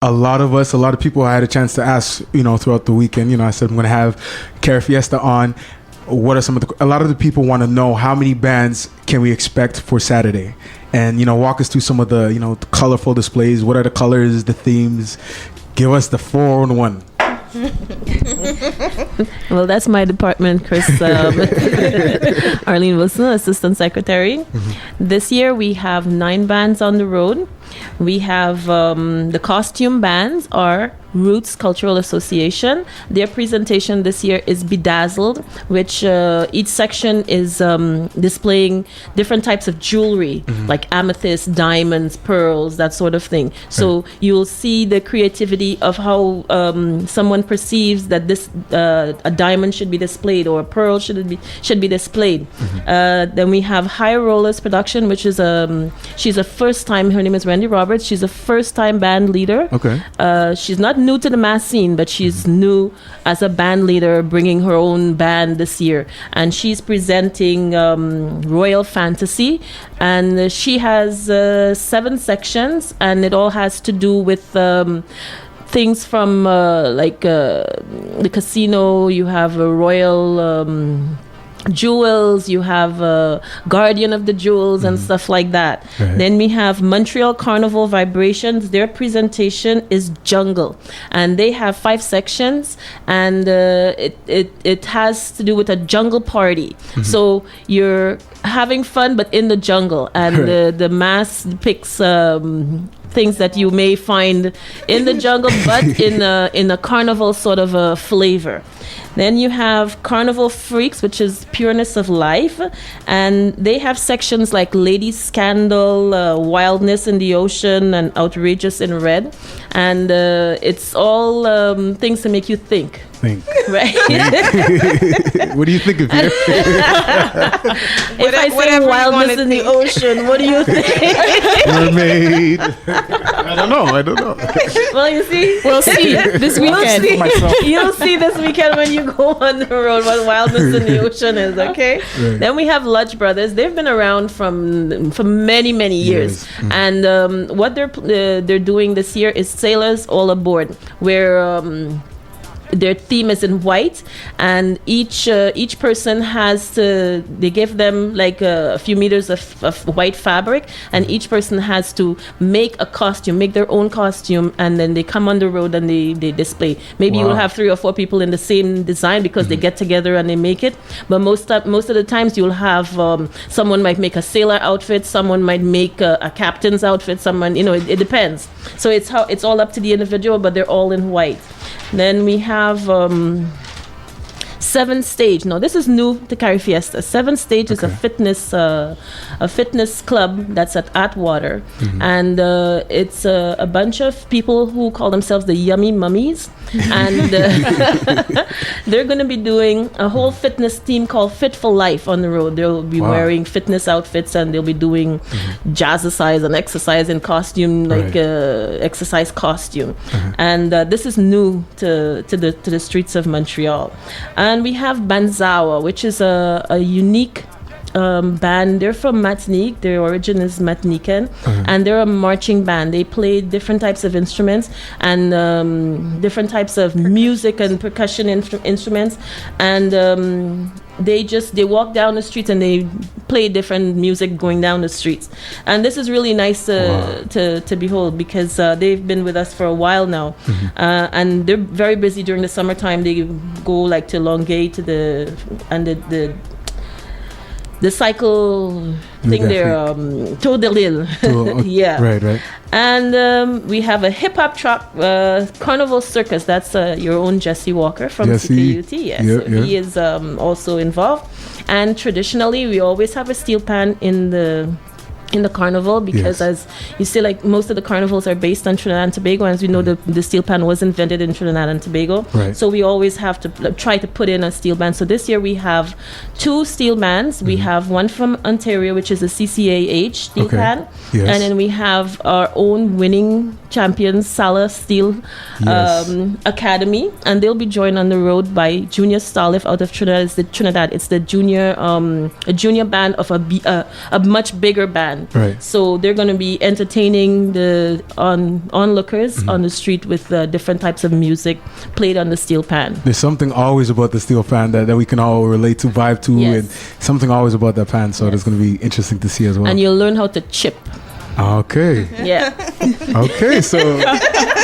a lot of people I had a chance to ask, throughout the weekend. I said I'm going to have Cara Fiesta on. What are a lot of the people want to know how many bands can we expect for Saturday? And, walk us through some of the, the colorful displays. What are the colors, the themes? Give us the 4-in-1. Well, that's my department, Chris. Arlene Wilson, Assistant Secretary. This year we have 9 bands on the road. We have the costume bands are Roots Cultural Association. Their presentation this year is Bedazzled, which each section is displaying different types of jewelry, like amethyst, diamonds, pearls, that sort of thing. So you'll see the creativity of how someone perceives that this a diamond should be displayed or a pearl should be displayed. Then we have High Rollers Production, which is she's a first time. Her name is Wendy Roberts. She's a first time band leader. Okay. She's not new to the mass scene, but she's new as a band leader, bringing her own band this year, and she's presenting Royal Fantasy, and she has 7 sections, and it all has to do with things from the casino. You have a royal jewels, you have Guardian of the Jewels and stuff like that. Then we have Montreal Carnival Vibrations. Their presentation is Jungle, and they have 5 sections, and it has to do with a jungle party. So you're having fun, but in the jungle, and the mass depicts things that you may find in the jungle, but in a carnival sort of a flavor. Then you have Carnival Freaks, which is Pureness of Life, and they have sections like Lady Scandal, Wildness in the Ocean, and Outrageous in Red, and it's all things to make you think. Right? What do you think of here? If I say Wildness in the Ocean, what do you think? Mermaid. I don't know. Well, you see, we'll see this weekend. You'll see this weekend when you go on the road what Wildness in the Ocean is. Okay. Then we have Lodge Brothers. They've been around for many years, and what they're doing this year is Sailors All Aboard, where their theme is in white, and each person they give them like a few meters of white fabric, and each person has to make their own costume, and then they come on the road and they display. Maybe you'll have 3 or 4 people in the same design because they get together and they make it, but most of the times you'll have someone might make a sailor outfit, someone might make a captain's outfit, someone, it depends. So it's all up to the individual, but they're all in white. Then we have 7 Stage. No, this is new to Cara Fiesta. 7 Stage is a fitness club that's at Atwater, and it's a bunch of people who call themselves the Yummy Mummies, and they're going to be doing a whole fitness team called Fit for Life on the road. They'll be wearing fitness outfits, and they'll be doing jazzercise and exercise in costume, exercise costume, and this is new to the streets of Montreal. And we have Banzawa, which is a unique band. They're from Martinique. Their origin is Martinican, and they're a marching band. They play different types of instruments and different types of music and percussion instruments, and they walk down the streets and they play different music going down the streets. And this is really nice to behold, because they've been with us for a while now, and they're very busy during the summertime. They go like to Longueuil to the cycle thing there, Tour de l'Île. Yeah. Right. And we have a hip-hop truck, Carnival Circus. That's your own Jesse Walker from CKUT. Yes, he is also involved. And traditionally, we always have a steel pan in the carnival, because as you see, like most of the carnivals are based on Trinidad and Tobago, and as we know, the steel pan was invented in Trinidad and Tobago, so we always have to try to put in a steel band. So this year we have 2 steel bands. We have one from Ontario, which is a CCAH steel pan, and then we have our own winning champions, Sala Steel Academy, and they'll be joined on the road by Junior Starlift out of Trinidad. It's the junior a junior band of a much bigger band. band. Right. So they're going to be entertaining the onlookers on the street with different types of music played on the steel pan. There's something always about the steel pan that we can all relate to, vibe to, Yes. and something always about that pan. So Yes. it's going to be interesting to see as well. And you'll learn how to chip. Okay. Yeah. Okay. So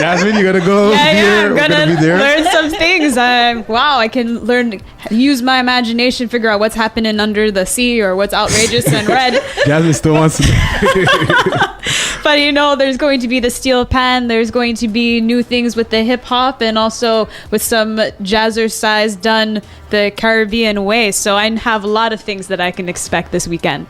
Jasmine, you gotta go Yeah, here. I'm We're gonna gonna be there. learn some things. Wow, I can use my imagination, figure out what's happening under the sea or what's outrageous and red. Jasmine still wants to. But there's going to be the steel pan. There's going to be new things with the hip hop and also with some jazzercise done the Caribbean way. So I have a lot of things that I can expect this weekend.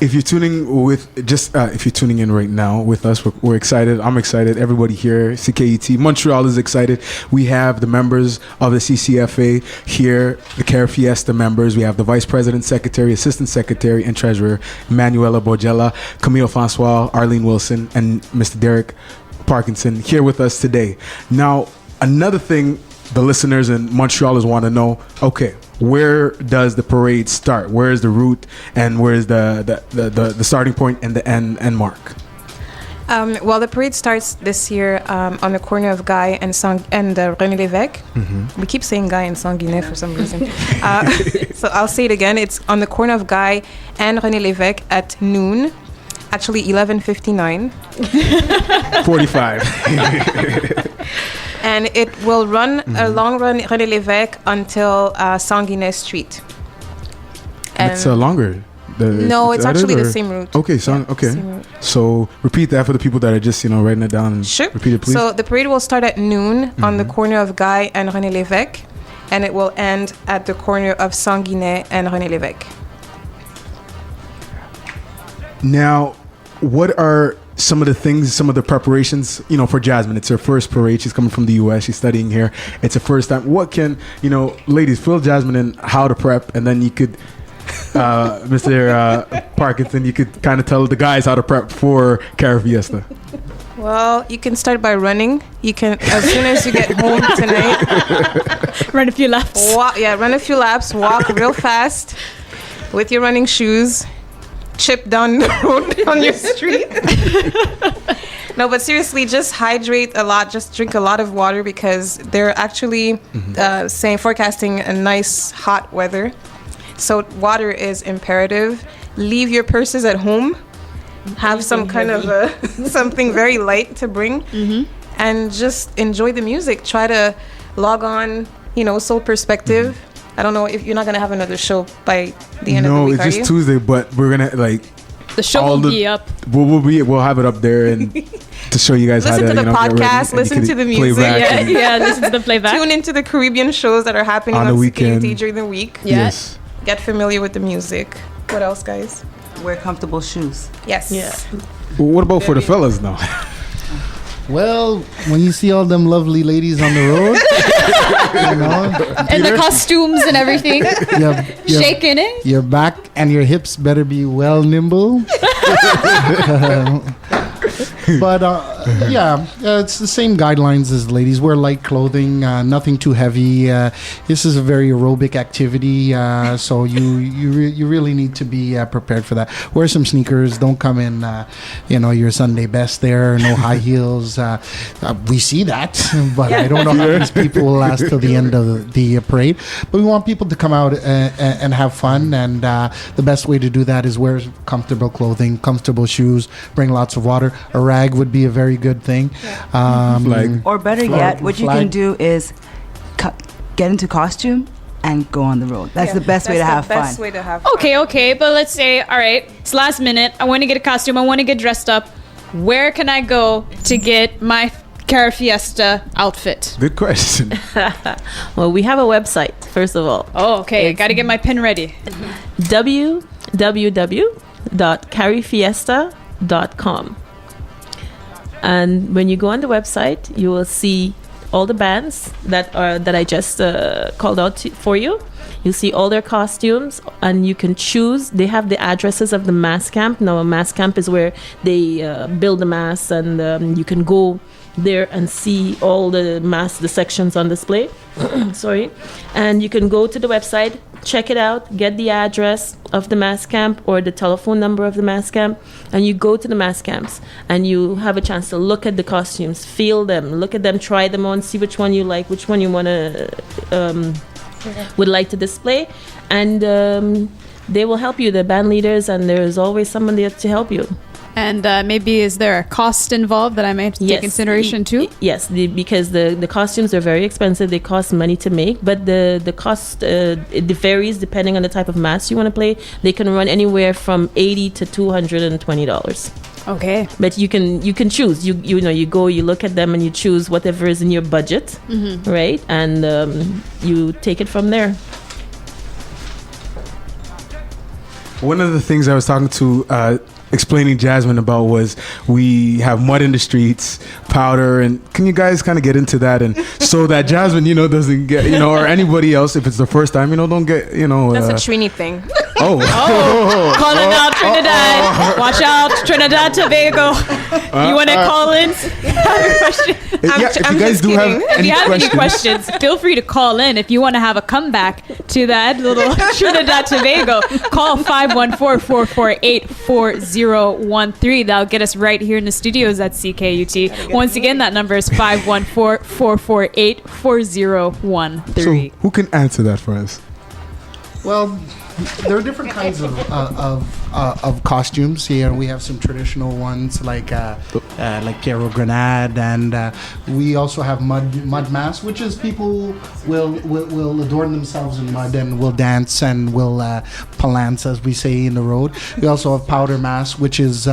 If you're tuning if you're tuning in right now with us, we're excited. I'm excited. Everybody here, CKET Montreal is excited. We have the members of the CCFA here, the Care Fiesta members. We have the Vice President, Secretary, Assistant Secretary, and Treasurer, Manuela Borgella, Camille Francois, Arlene Wilson, and Mr. Derek Parkinson here with us today. Now, another thing the listeners in Montrealers want to know, okay, where does the parade start? Where is the route, and where is the starting point and the end mark? Well, the parade starts this year on the corner of Guy and René Lévesque. We keep saying Guy and Sanguinet for some reason. So I'll say it again. It's on the corner of Guy and René Lévesque at noon. Actually, 11:59. 45. And it will run along René Lévesque until Sanguinet Street. And It's longer. no, it's that actually it, the or- same route. Okay, okay. Same route. So repeat that for the people that are just writing it down. And Sure. Repeat it, please. So the parade will start at noon on the corner of Guy and René Lévesque, and it will end at the corner of Sanguinet and René Lévesque. Now, what are some of the things, some of the preparations, for Jasmine? It's her first parade. She's coming from the U.S. She's studying here. It's her first time. What can, ladies, fill Jasmine in how to prep, and then you could, Mr. Parkinson, you could kind of tell the guys how to prep for Cara Fiesta. Well, you can start by running. You can, as soon as you get home tonight, Run a few laps. run a few laps, walk real fast with your running shoes, chip down the road on your street. No, but seriously, just hydrate a lot. Just drink a lot of water because they're actually forecasting a nice hot weather. So water is imperative. Leave your purses at home. Have some kind of something very light to bring, and just enjoy the music. Try to log on, Soul Perspective. I don't know if you're not gonna have another show by the end of the No, week. it's are just you? Tuesday, but we're gonna The show will be up. We'll have it up there and to show you guys how Listen to to the get ready, podcast, and you listen can to the play music. back and- Listen to the playback. Tune into the Caribbean shows that are happening On on, the CKUT weekend. during the week. Yeah. Yes. Get familiar with the music. What else, guys? Wear comfortable shoes. Yes. Yeah. Well, what about for the fellas now? Well, when you see all them lovely ladies on the road, And the costumes and everything. your, Shaking it. your back and your hips better be well nimble. But it's the same guidelines as ladies. Wear light clothing, nothing too heavy. This is a very aerobic activity, so you really need to be prepared for that. Wear some sneakers. Don't come in, your Sunday best there. No high heels. We see that, but I don't know how these people will last till the end of the parade. But we want people to come out and have fun, and the best way to do that is wear comfortable clothing, comfortable shoes, bring lots of water. A rag would be a very good thing. Flag. Or better yet, what you can do is get into costume and go on the road. That's the best way to have fun. Best way to have fun. Okay, but let's say, all right, it's last minute. I want to get a costume. I want to get dressed up. Where can I go to get my Cara Fiesta outfit? Good question. Well, we have a website, first of all. Oh, okay. Got to get my pen ready. www.carifiesta.com. And when you go on the website, you will see all the bands that I just called out for you. You see all their costumes, and you can choose. They have the addresses of the mass camp. Now, a mass camp is where they build the mass, and you can go there and see all the sections on display. Sorry. And you can go to the website, check it out, get the address of the mass camp or the telephone number of the mass camp, and you go to the mass camps and you have a chance to look at the costumes, feel them, look at them, try them on, see which one you like, which one you want to would like to display, and they will help you, the band leaders, and there's always someone there to help you. And maybe is there a cost involved that I may have to take consideration too? Yes, because the costumes are very expensive. They cost money to make, but the cost it varies depending on the type of mass you want to play. They can run anywhere from $80 to $220. Okay. But you can choose. You know, you go, you look at them, and you choose whatever is in your budget, right? And you take it from there. One of the things I was talking to explaining Jasmine about was we have mud in the streets, powder, and can you guys kind of get into that, and so that Jasmine, you know, doesn't get, you know, or anybody else, if it's the first time, you know, don't get, you know. That's a Trini thing. Calling out Trinidad. Watch out, Trinidad, Tobago. You want to call in? Have a question. If you guys do have If you have any questions, feel free to call in. If you want to have a comeback to that little Trinidad Tobago, call 514-448-4013. That'll get us right here in the studios at CKUT. Once again, that number is 514-448-4013. So who can answer that for us? Well, there are different kinds of costumes here. We have some traditional ones like Caro Grenade, and we also have mud mass, which is people will adorn themselves in mud and will dance and will palance, as we say in the road. We also have powder mass, which is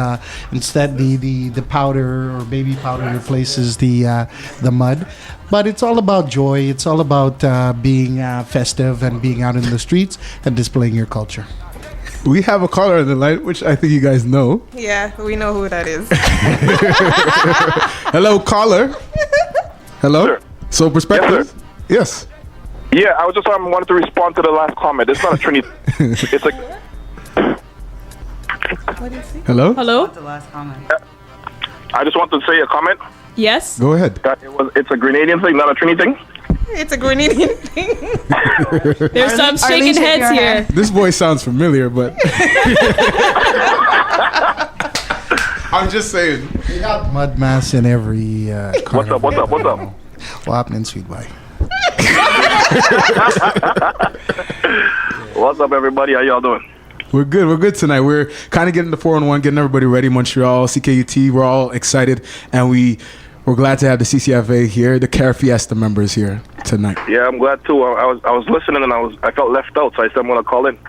instead the powder or baby powder replaces the mud. But it's all about joy. It's all about being festive and being out in the streets and displaying your culture. We have a caller on the line, which I think you guys know. Yeah, we know who that is. Hello, caller. Hello. Sir. So perspective. Yes. Yeah, I was just wanted to respond to the last comment. It's not a Trinity. It's like. Hello. Hello? The last comment. I just wanted to say a comment. Yes? Go ahead. That it's a Grenadian thing, not a Trinity thing. It's a Grenadian thing. There's some shaking shake your heads here. hand. This voice sounds familiar, but I'm just saying. We have mud mass in every carnival. What's up? What happened in Sweet Boy? What's up, everybody? How y'all doing? We're good tonight. We're kind of getting the 4-on-1, getting everybody ready. Montreal, CKUT, we're all excited, and we're glad to have the CCFA here, the Care Fiesta members here tonight. Yeah, I'm glad too. I was listening and I felt left out, so I said I'm gonna call in.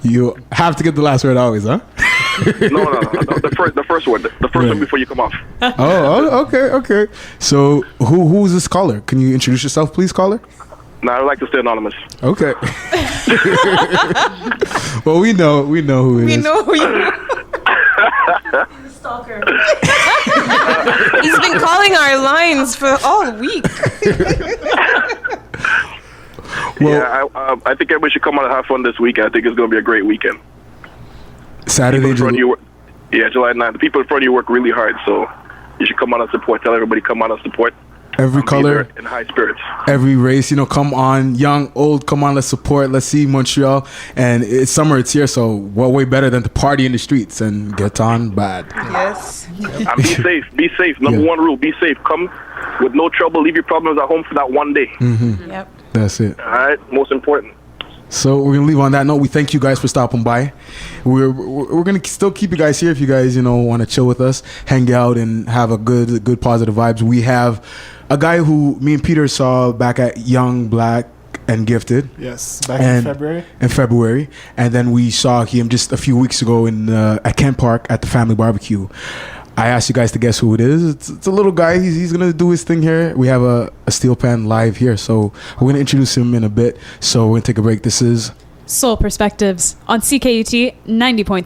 You have to get the last word always, huh? No. The first word. The first one before you come off. Okay. So who's this caller? Can you introduce yourself, please, caller? No, I'd like to stay anonymous. Okay. Well, we know who it is. We know who you. Stalker. He's been calling our lines for all week. Yeah, I think everybody should come out and have fun this weekend. I think it's going to be a great weekend. Saturday, July 9th. The people in front of you work really hard, so you should come out and support. Tell everybody come out and support. every color, in high spirits, every race. You know, come on, young, old, come on, let's support. Let's see Montreal, and it's summer. It's here, so what way better than to party in the streets and get on bad. Yes. And be safe. Be safe. Number one rule: be safe. Come with no trouble. Leave your problems at home for that one day. Mm-hmm. Yep. That's it. All right. Most important. So we're gonna leave on that note. We thank you guys for stopping by. We're gonna still keep you guys here if you guys want to chill with us, hang out, and have a good positive vibes. We have a guy who me and Peter saw back at Young, Black, and Gifted. Yes, back in February. In February, and then we saw him just a few weeks ago at Kent Park at the Family Barbecue. I asked you guys to guess who it is. It's a little guy. He's gonna do his thing here. We have a steel pan live here, so we're gonna introduce him in a bit. So we're gonna take a break. This is Soul Perspectives on CKUT 90.3.